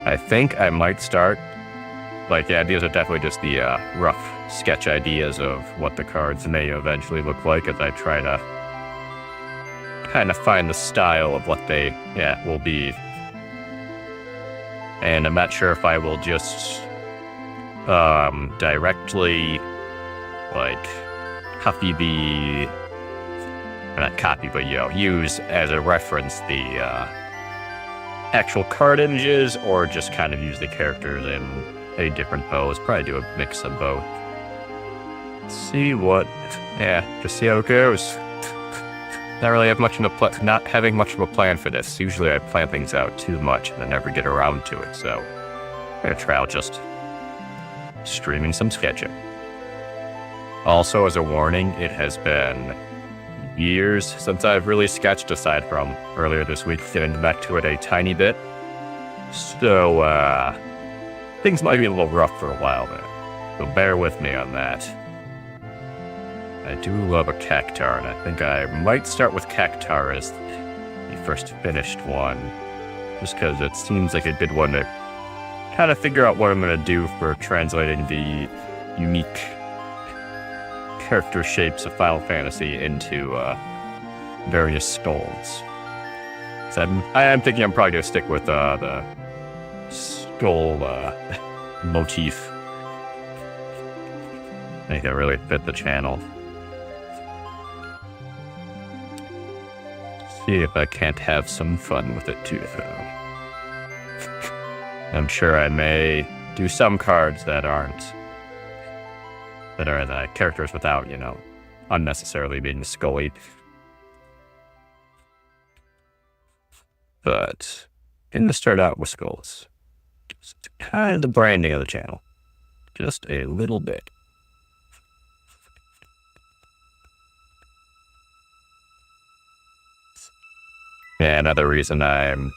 I think I might start. Like, yeah, these are definitely just the rough sketch ideas of what the cards may eventually look like as I try to kind of find the style of what they, will be. And I'm not sure if I will just directly, like, copy the, or not copy, but, use as a reference the actual card images, or just kind of use the characters in a different pose. Probably do a mix of both. See what, just see how it goes. Not really have much of a not having much of a plan for this. Usually I plan things out too much and I never get around to it. So I'm gonna try out just streaming some sketching. Also, as a warning, it has been years since I've really sketched, aside from earlier this week, getting back to it a tiny bit. So things might be a little rough for a while there. So bear with me on that. I do love a cactar, and I think I might start with cactar as the first finished one, just because it seems like a good one to kind of figure out what I'm going to do for translating the unique character shapes of Final Fantasy into various skulls. I am thinking I'm probably going to stick with the skull motif. I think that really fit the channel. See if I can't have some fun with it too, though. I'm sure I may do some cards that are the characters without, unnecessarily being scully. But in to start out with skulls. Just kind of the branding of the channel. Just a little bit. Yeah, another reason I'm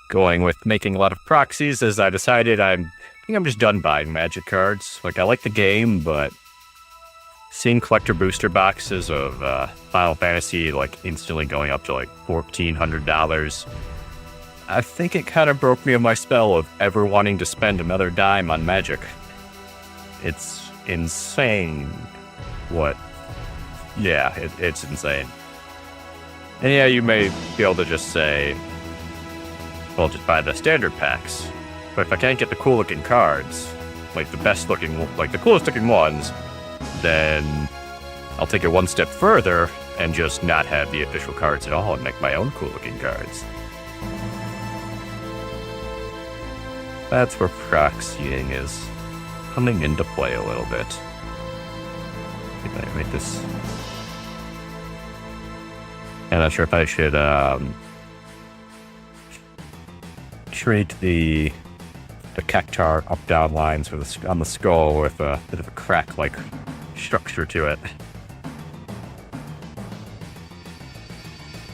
going with making a lot of proxies is I decided I think I'm just done buying Magic cards. Like, I like the game, but seeing collector booster boxes of Final Fantasy like instantly going up to like $1,400, I think it kind of broke me of my spell of ever wanting to spend another dime on Magic. It's insane what... Yeah, it's insane. And yeah, you may be able to just say, well, just buy the standard packs. But if I can't get the cool looking cards, like the coolest looking ones, then I'll take it one step further and just not have the official cards at all and make my own cool looking cards. That's where proxying is coming into play a little bit. If I make this... I'm not sure if I should treat the cactar up-down lines on the skull with a bit of a crack-like structure to it.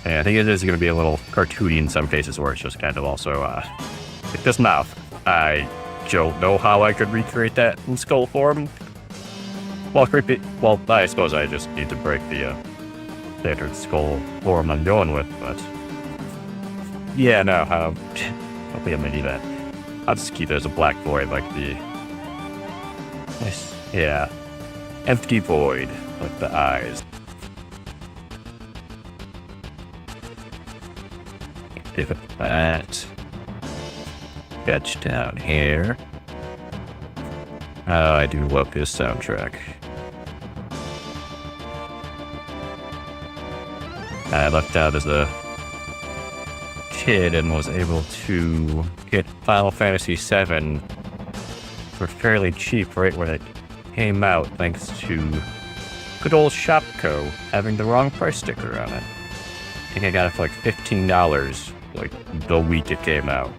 And I think it is going to be a little cartoony in some cases, where it's just kind of also like this mouth. I don't know how I could recreate that in skull form. Well, I suppose I just need to break the standard skull form I'm going with, but yeah, no, I don't think I'm gonna do that. I'll just keep it as a black void, like the empty void, like the eyes. Give it that. Sketch down here. Oh, I do love this soundtrack. I lucked out as a kid and was able to get Final Fantasy VII for fairly cheap right when it came out, thanks to good old Shopco having the wrong price sticker on it. I think I got it for like $15, like the week it came out.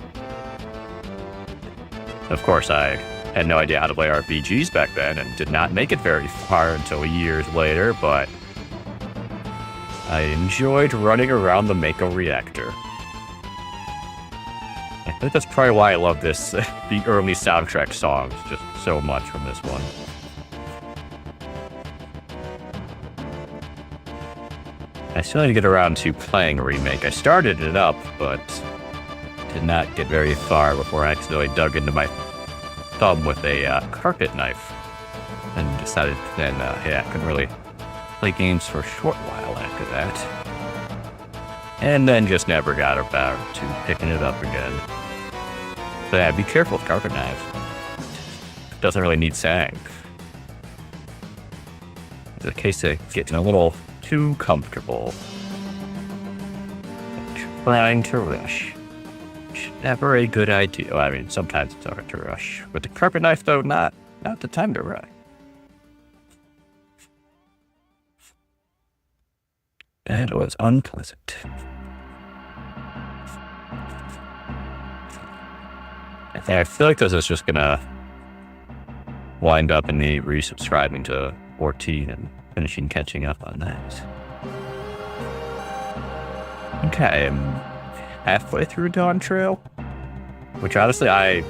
Of course, I had no idea how to play RPGs back then and did not make it very far until years later, but I enjoyed running around the Mako reactor. I think that's probably why I love this, the early soundtrack songs, just so much from this one. I still need to get around to playing a remake. I started it up, but did not get very far before I accidentally dug into my thumb with a carpet knife and decided then, I couldn't really play games for a short while after that. And then just never got about to picking it up again. So yeah, be careful with carpet knives. It doesn't really need sag. It's a case of getting a little too comfortable. Trying to rush. Never a good idea. Well, I mean, sometimes it's hard to rush. With the carpet knife, though, not the time to rush. That was unpleasant. I feel like this is just gonna wind up in me resubscribing to 14 and finishing catching up on that. Okay, I'm halfway through Dawn Trail, which honestly I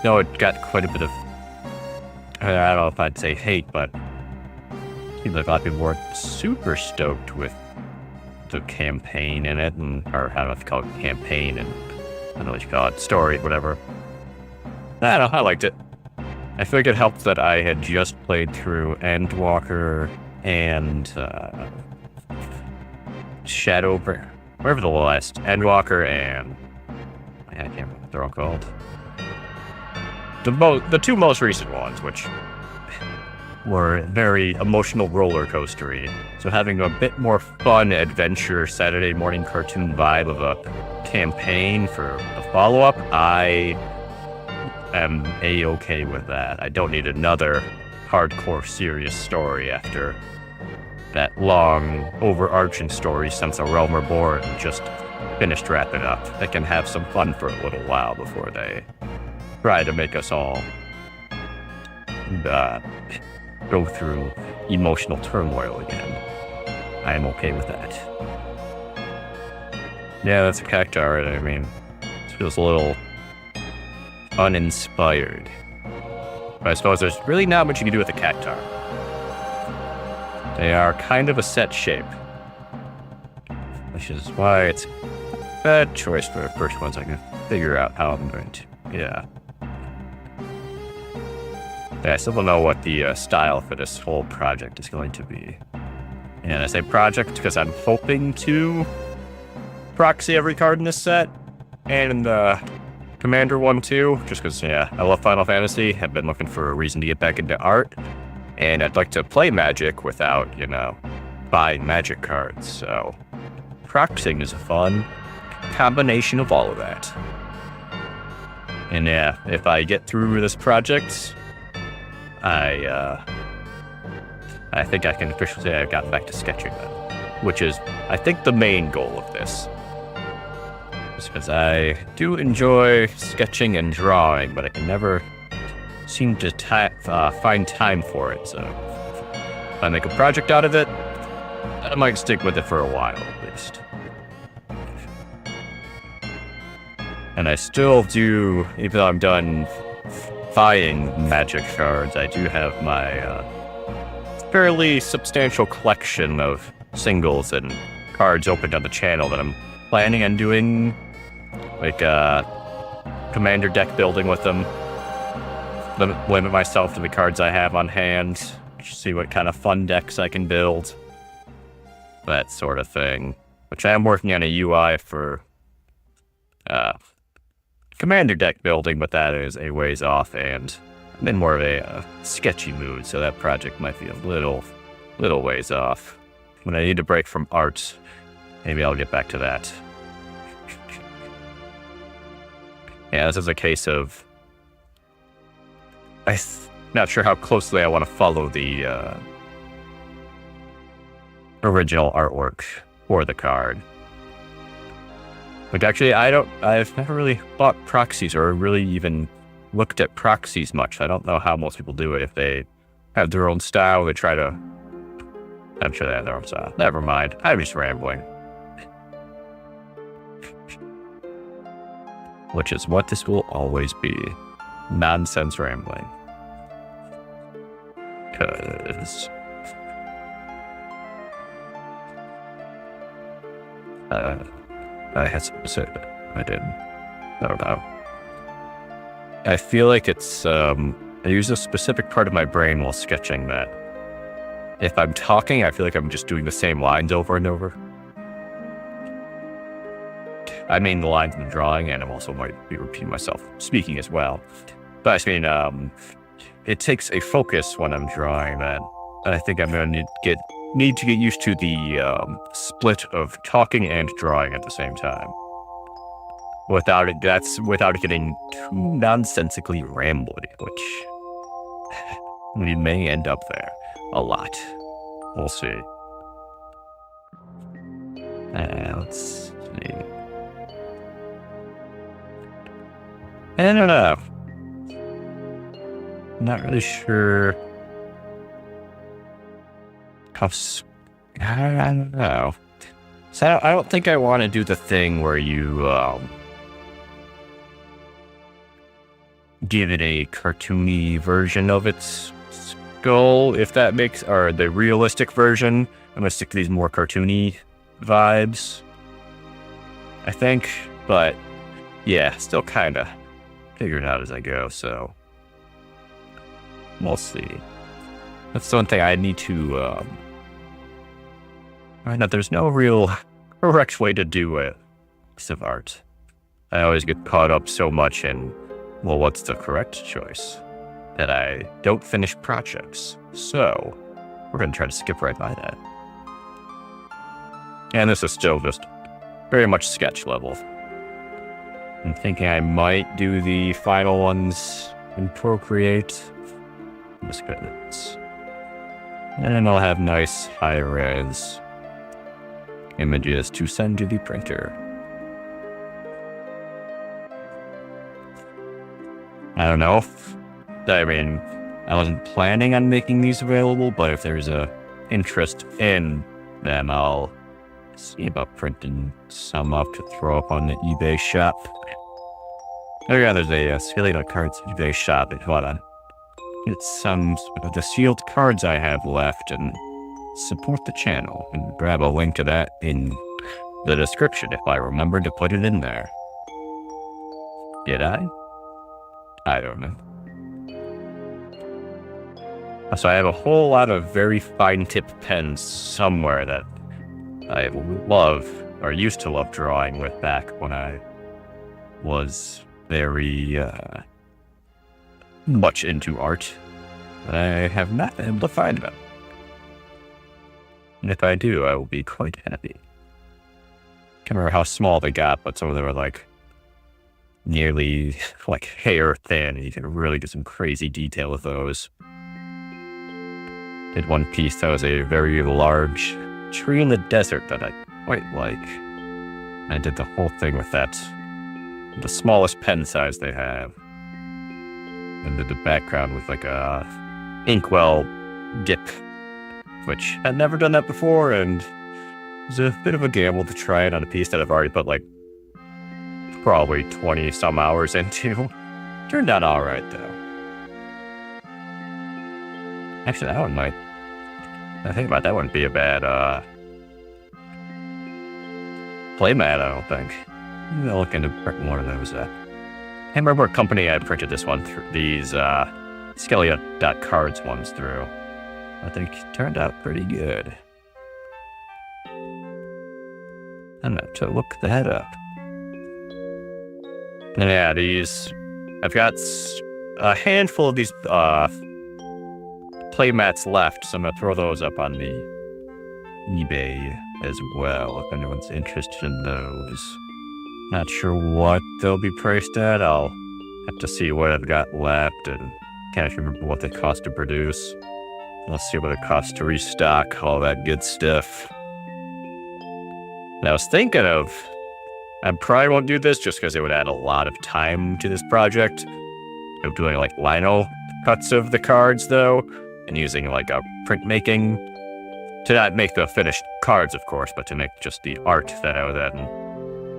know it got quite a bit of, I don't know if I'd say hate, but it seems like a lot of people weren't super stoked with the campaign in it, or I don't know if you call it campaign, and I don't know what you call it, story, whatever. I don't know, I liked it. I feel like it helped that I had just played through Endwalker and Shadowbringers, whatever the last, Endwalker and I can't remember what they're all called. The two most recent ones, which were very emotional roller coastery. So having a bit more fun adventure Saturday morning cartoon vibe of a campaign for the follow-up, I am a-okay with that. I don't need another hardcore serious story after that long overarching story since A Realm Reborn just finished wrapping up. They can have some fun for a little while before they try to make us all go through emotional turmoil again. I am okay with that. Yeah, that's a cactar. I mean, it feels a little uninspired. But I suppose there's really not much you can do with a cactar. They are kind of a set shape, which is why it's a bad choice for the first ones. I can figure out how I'm going to. Yeah, I still don't know what the style for this whole project is going to be. And I say project because I'm hoping to proxy every card in this set, and in the Commander one too, just because, yeah, I love Final Fantasy. I've been looking for a reason to get back into art, and I'd like to play Magic without, buying Magic cards. So proxying is a fun combination of all of that. And yeah, if I get through this project, I think I can officially say I've gotten back to sketching now, which is, I think, the main goal of this. Just because I do enjoy sketching and drawing, but I can never seem to find time for it. So if I make a project out of it, I might stick with it for a while at least. And I still do, even though I'm done buying Magic cards, I do have my fairly substantial collection of singles and cards opened on the channel that I'm planning on doing, like commander deck building with them. Limit myself to the cards I have on hand, see what kind of fun decks I can build, that sort of thing. Which I am working on a UI for commander deck building, but that is a ways off, and I'm in more of a sketchy mood, so that project might be a little ways off. When I need a break from art, maybe I'll get back to that. Yeah, this is a case of I'm not sure how closely I want to follow the original artwork for the card. Like, actually, I've never really bought Proxies or really even looked at Proxies much. I don't know how most people do it. If they have their own style, they try to, I'm sure they have their own style. Never mind. I'm just rambling. Which is what this will always be. Nonsense rambling. Because I had something to say, but I didn't. I don't know. I feel like it's, I use a specific part of my brain while sketching that if I'm talking, I feel like I'm just doing the same lines over and over. I mean the lines in the drawing, and I'm also might be repeating myself speaking as well. But I mean, it takes a focus when I'm drawing that I think I'm going to need to get used to the split of talking and drawing at the same time. Without it getting too nonsensically rambly, which we may end up there a lot. We'll see. Let's see. I don't know. Not really sure how. I don't know. So I don't think I want to do the thing where you give it a cartoony version of its skull, if that makes, or the realistic version. I'm gonna stick to these more cartoony vibes, I think. But yeah, still kind of figuring it out as I go. So we'll see. That's the one thing I need to. I know there's no real correct way to do a piece of art. I always get caught up so much in, well, what's the correct choice, that I don't finish projects. So we're going to try to skip right by that. And this is still just very much sketch level. I'm thinking I might do the final ones in Procreate. Just get it. And then I'll have nice high-res images to send to the printer. I don't know. I mean, I wasn't planning on making these available, but if there's a interest in them, I'll see about printing some up to throw up on the eBay shop. Oh yeah, there's a Scaled Cards eBay shop. Hold on. Get some of the sealed cards I have left and support the channel, and grab a link to that in the description if I remember to put it in there. Did I? I don't know. So I have a whole lot of very fine tip pens somewhere that I love, or used to love drawing with back when I was very much into art. But I have not been able to find them. And if I do, I will be quite happy. Can't remember how small they got, but some of them were like nearly like hair thin, and you can really get some crazy detail with those. Did one piece that was a very large tree in the desert that I quite like. I did the whole thing with that, the smallest pen size they have. And did the background with like a inkwell dip, which I'd never done that before, and it was a bit of a gamble to try it on a piece that I've already put like probably 20 some hours into. Turned out all right though. Actually, that one might, I think about that wouldn't be a bad playmat, I don't think. Maybe I'll look into printing one of those. I can't remember what company I printed this one through, these Scalia.cards ones through. I think it turned out pretty good. I'm going to look that up. And yeah, I've got a handful of these playmats left, so I'm going to throw those up on the eBay as well, if anyone's interested in those. Not sure what they'll be priced at. I'll have to see what I've got left, and can't remember what they cost to produce. I'll see what it costs to restock, all that good stuff. And I was thinking of, I probably won't do this just because it would add a lot of time to this project, of doing like lino cuts of the cards though, and using like a printmaking to not make the finished cards, of course, but to make just the art that I would then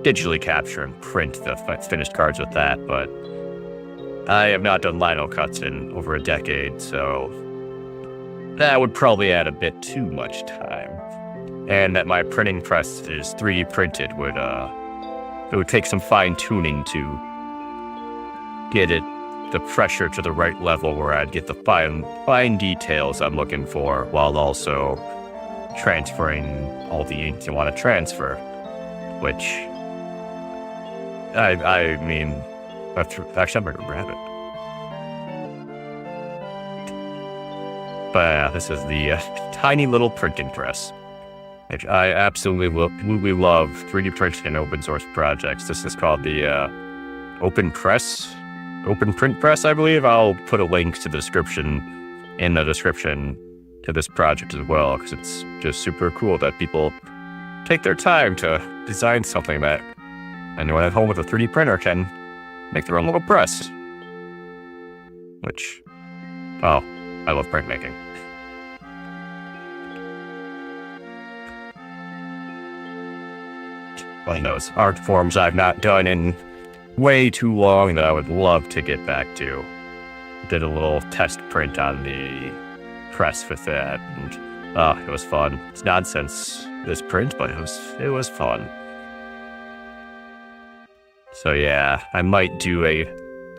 digitally capture and print the finished cards with that. But I have not done lino cuts in over a decade, so that would probably add a bit too much time. And that my printing press is 3D printed would it would take some fine tuning to get the pressure to the right level where I'd get the fine details I'm looking for while also transferring all the ink you want to transfer, which I mean, actually I'm gonna grab it. But this is the tiny little printing press. I absolutely love 3D printing and open source projects. This is called the Open Print Press, I believe. I'll put a link to the description to this project as well, because it's just super cool that people take their time to design something that anyone at home with a 3D printer can make their own little press. Which, oh, I love printmaking. One of those art forms I've not done in way too long that I would love to get back to. Did a little test print on the press with that, and it was fun. It's nonsense, this print, but it was fun. So yeah, I might do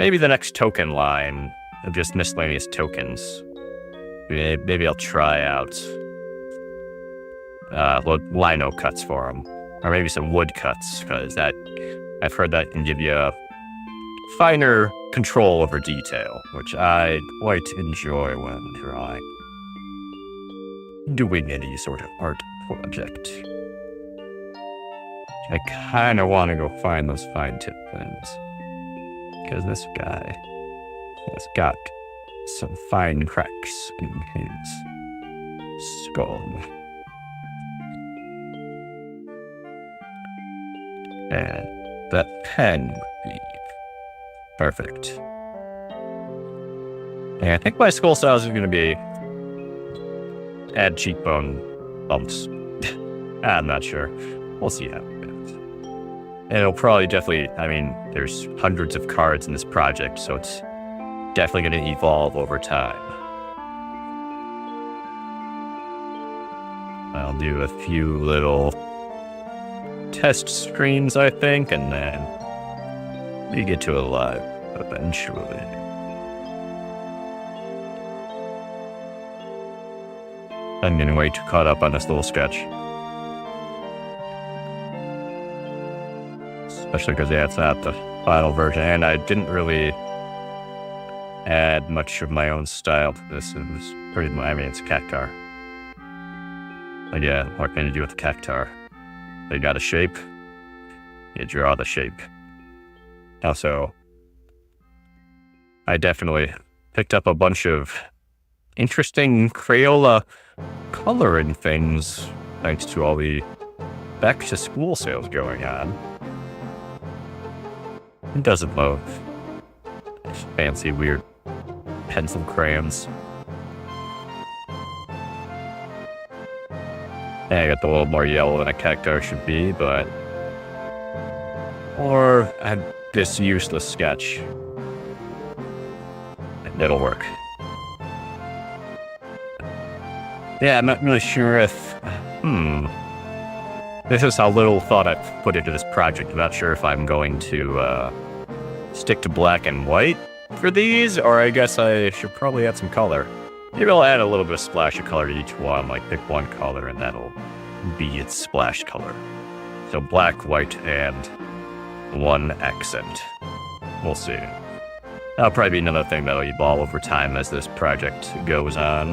maybe the next token line of just miscellaneous tokens. Maybe I'll try out lino cuts for them. Or maybe some wood cuts, because I've heard that can give you a finer control over detail, which I quite enjoy when doing any sort of art project. I kind of want to go find those fine tip pens, because this guy has got some fine cracks in his skull. And that pen would be perfect. And I think my skull size is going to be add cheekbone bumps. I'm not sure. We'll see how it goes. And it'll probably there's hundreds of cards in this project, so it's definitely going to evolve over time. I'll do a few little test screens, I think, and then we get to a live eventually. I'm getting way too caught up on this little sketch. Especially because, it's not the final version, and I didn't really add much of my own style to this. It was it's a cactar. But yeah, what can you do with the cactar? They got a shape, you draw the shape. Also, I definitely picked up a bunch of interesting Crayola coloring things thanks to all the back to school sales going on. Who doesn't love fancy, weird pencil crayons? Yeah, I got a little more yellow than a cactar should be, but... Or I had this useless sketch. And it'll work. Yeah, I'm not really sure if... This is how little thought I've put into this project. I'm not sure if I'm going to stick to black and white for these, or I guess I should probably add some color. Maybe I'll add a little bit of splash of color to each one, like pick one color and that'll be its splash color. So black, white, and one accent. We'll see. That'll probably be another thing that'll evolve over time as this project goes on.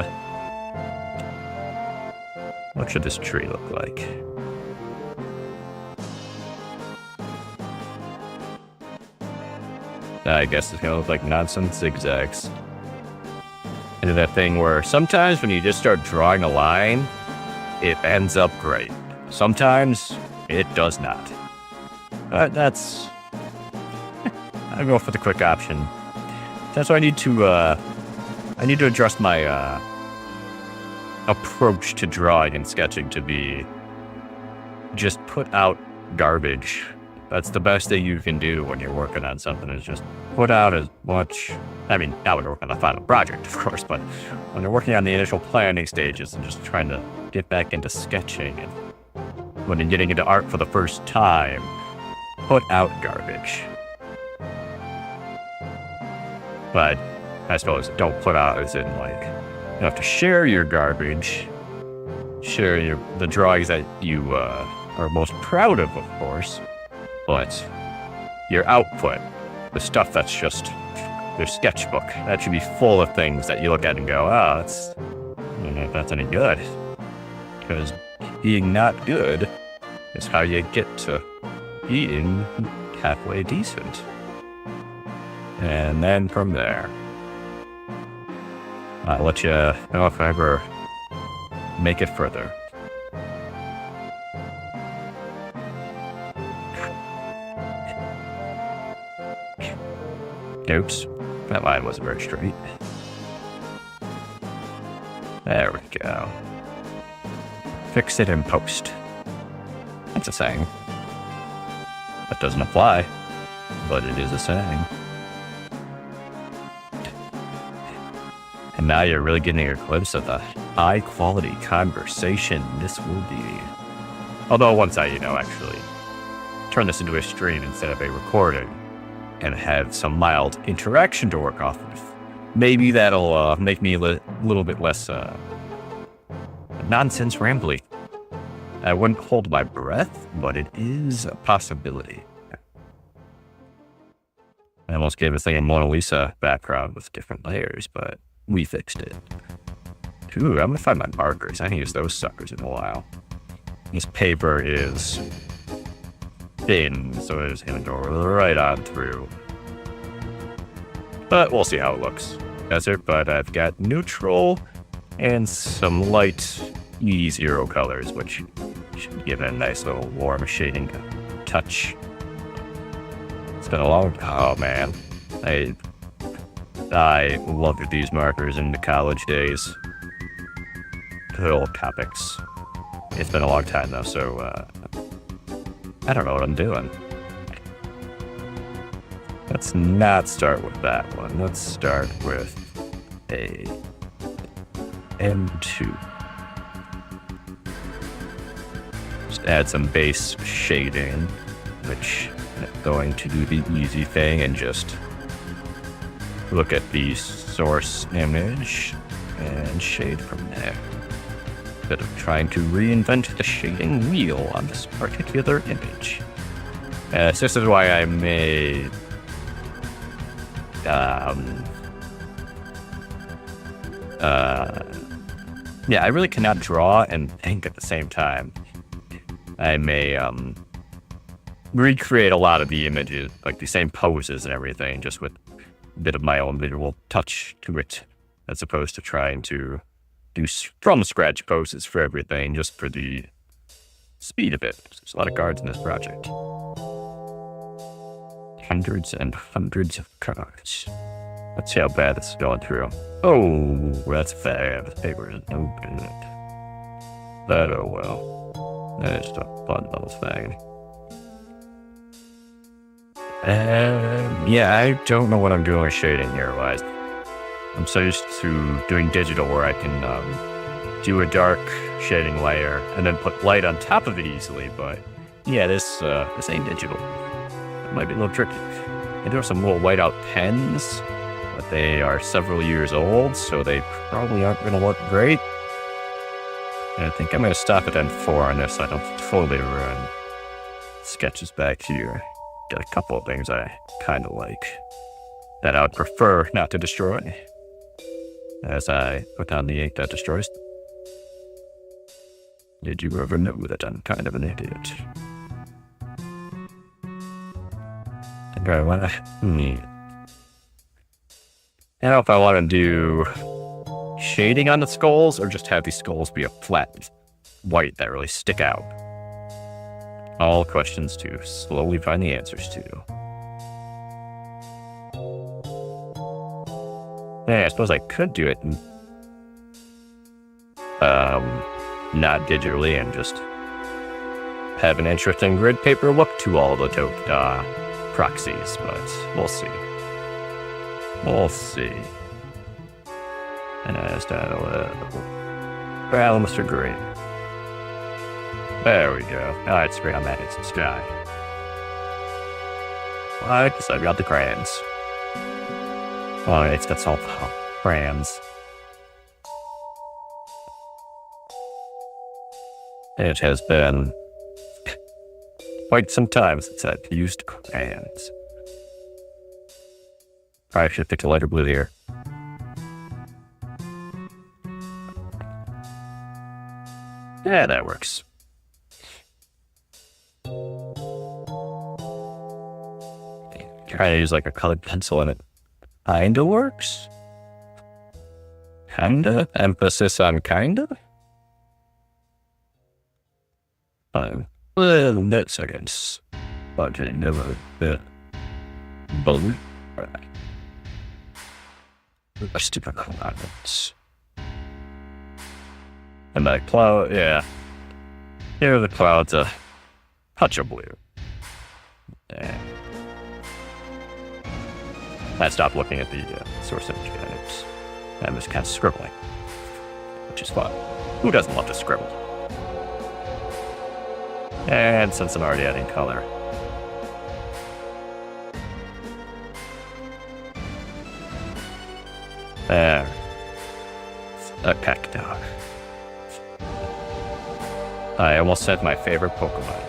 What should this tree look like? I guess it's gonna look like nonsense zigzags. And that thing where sometimes when you just start drawing a line, it ends up great. Sometimes it does not. But that's... I'll go for the quick option. That's why I need to adjust my approach to drawing and sketching to be just put out garbage. That's the best that you can do when you're working on something, is just put out as much... now when you're working on the final project, of course, but when you're working on the initial planning stages and just trying to get back into sketching, and when you're getting into art for the first time, put out garbage. But I suppose don't put out as in like, you have to share your garbage, share the drawings that you are most proud of course, but your output, the stuff that's just your sketchbook, that should be full of things that you look at and go, oh, I don't know if that's any good. Because being not good is how you get to being halfway decent. And then from there, I'll let you know if I ever make it further. Oops, that line wasn't very straight. There we go. Fix it in post. That's a saying. That doesn't apply, but it is a saying. And now you're really getting a glimpse of the high-quality conversation this will be. Although once I, actually turn this into a stream instead of a recording and have some mild interaction to work off of, maybe that'll make me a little bit less nonsense rambly. I wouldn't hold my breath, but it is a possibility. I almost gave this thing a Mona Lisa background with different layers, but we fixed it. Ooh, I'm gonna find my markers. I haven't used those suckers in a while. This paper is thin, so it's gonna go right on through. But we'll see how it looks. Desert, but I've got neutral and some light E0 colors, which should give it a nice little warm shading touch. It's been a long... Oh, man. I loved these markers in the college days. Good old Copics. It's been a long time, though, so I don't know what I'm doing. Let's not start with that one. Let's start with a M2. Just add some base shading, which is going to do the easy thing and just look at the source image and shade from there. Instead of trying to reinvent the shading wheel on this particular image. So this is why I made I really cannot draw and think at the same time. I may recreate a lot of the images, like the same poses and everything, just with a bit of my own visual touch to it, as opposed to trying to do from scratch poses for everything, just for the speed of it. There's a lot of cards in this project. Hundreds and hundreds of cards. Let's see how bad this is going through. Oh, that's bad. The paper isn't open. That, oh well. That is a fun little thing. Yeah, I don't know what I'm doing with shading here, wise. I'm so used to doing digital where I can do a dark shading layer and then put light on top of it easily, but yeah, this ain't digital. It might be a little tricky. And there are some little whiteout pens, but they are several years old, so they probably aren't going to look great. And I think I'm going to stop at N4 on this so I don't totally ruin sketches back here. Got a couple of things I kind of like that I would prefer not to destroy, as I put down the ink that destroys. Did you ever know that I'm kind of an idiot? Okay, I don't know if I want to do shading on the skulls or just have these skulls be a flat white that really stick out. All questions to slowly find the answers to. Yeah, I suppose I could do it not digitally and just have an interesting grid paper look to all the proxies, but we'll see. We'll see. And I just add a little balance to green. There we go. Now it's great on that instant sky. Why? Because I've got the crayons. Alright, that's all friends. It has been quite some time since I've used crayons. Probably should have picked a lighter blue here. Yeah, that works. Trying to use like a colored pencil and it kinda works. Kinda? Emphasis on kinda? Net seconds. But I never bit. Balloon. A stupid clouds. And that cloud, yeah. Here are the clouds, a touch of blue. Yeah. I stopped looking at the source image and I'm just kind of scribbling, which is fun. Who doesn't love to scribble? And since I'm already adding color, there, a cactus. I almost said my favorite Pokemon,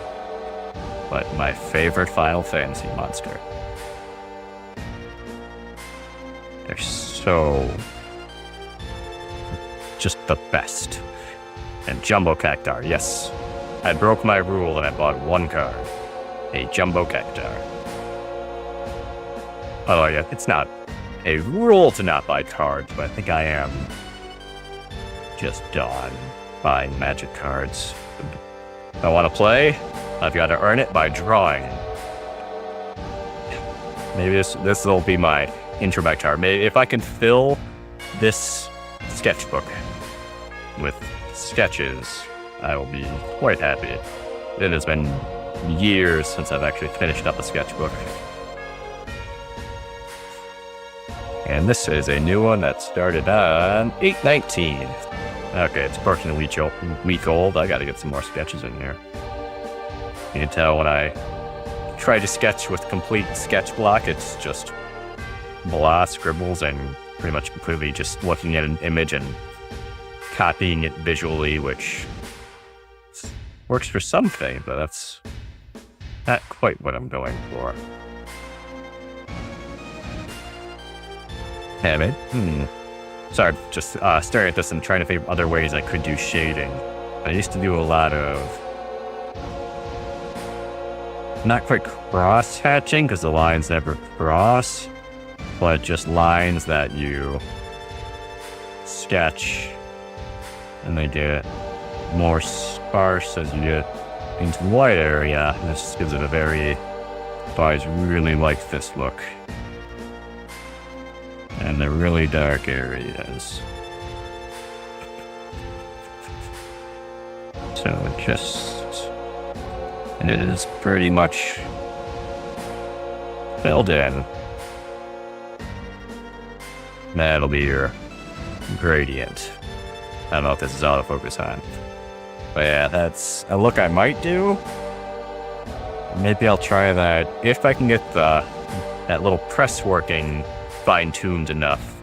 but my favorite Final Fantasy monster. They're so just the best. And Jumbo Cactar, yes. I broke my rule and I bought one card. A Jumbo Cactar. Oh yeah, it's not a rule to not buy cards, but I think I am just done buying Magic cards. If I want to play, I've got to earn it by drawing. Maybe this will be my intro back card. Maybe if I can fill this sketchbook with sketches, I will be quite happy. It has been years since I've actually finished up a sketchbook. And this is a new one that started on 8/19. Okay, it's approximately a week old. I gotta get some more sketches in here. You can tell when I try to sketch with complete sketch block, it's just blah scribbles and pretty much completely just looking at an image and copying it visually, which works for something, but that's not quite what I'm going for. Damn it. Sorry, just staring at this and trying to think of other ways I could do shading. I used to do a lot of not quite cross-hatching because the lines never cross, but just lines that you sketch and they get more sparse as you get into the white area. And this gives it a very, I really like this look. And the really dark areas. So it is pretty much filled in. That'll be your gradient. I don't know if this is autofocus on. But yeah, that's a look I might do. Maybe I'll try that if I can get that little press working fine-tuned enough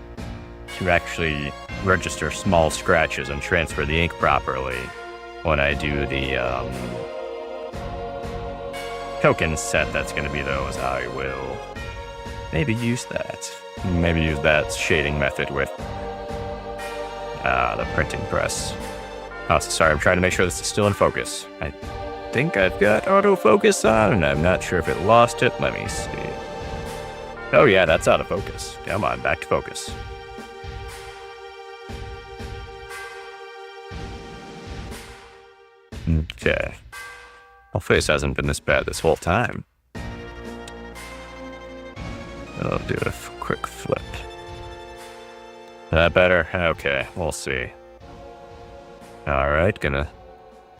to actually register small scratches and transfer the ink properly when I do the token set that's going to be those. I will maybe use that. Maybe use that shading method with the printing press. Oh, sorry, I'm trying to make sure this is still in focus. I think I've got autofocus on, and I'm not sure if it lost it. Let me see. Oh yeah, that's out of focus. Come on, back to focus. Okay. Hopefully this hasn't been this bad this whole time. I'll do a quick flip. That better? Okay, we'll see. Alright, gonna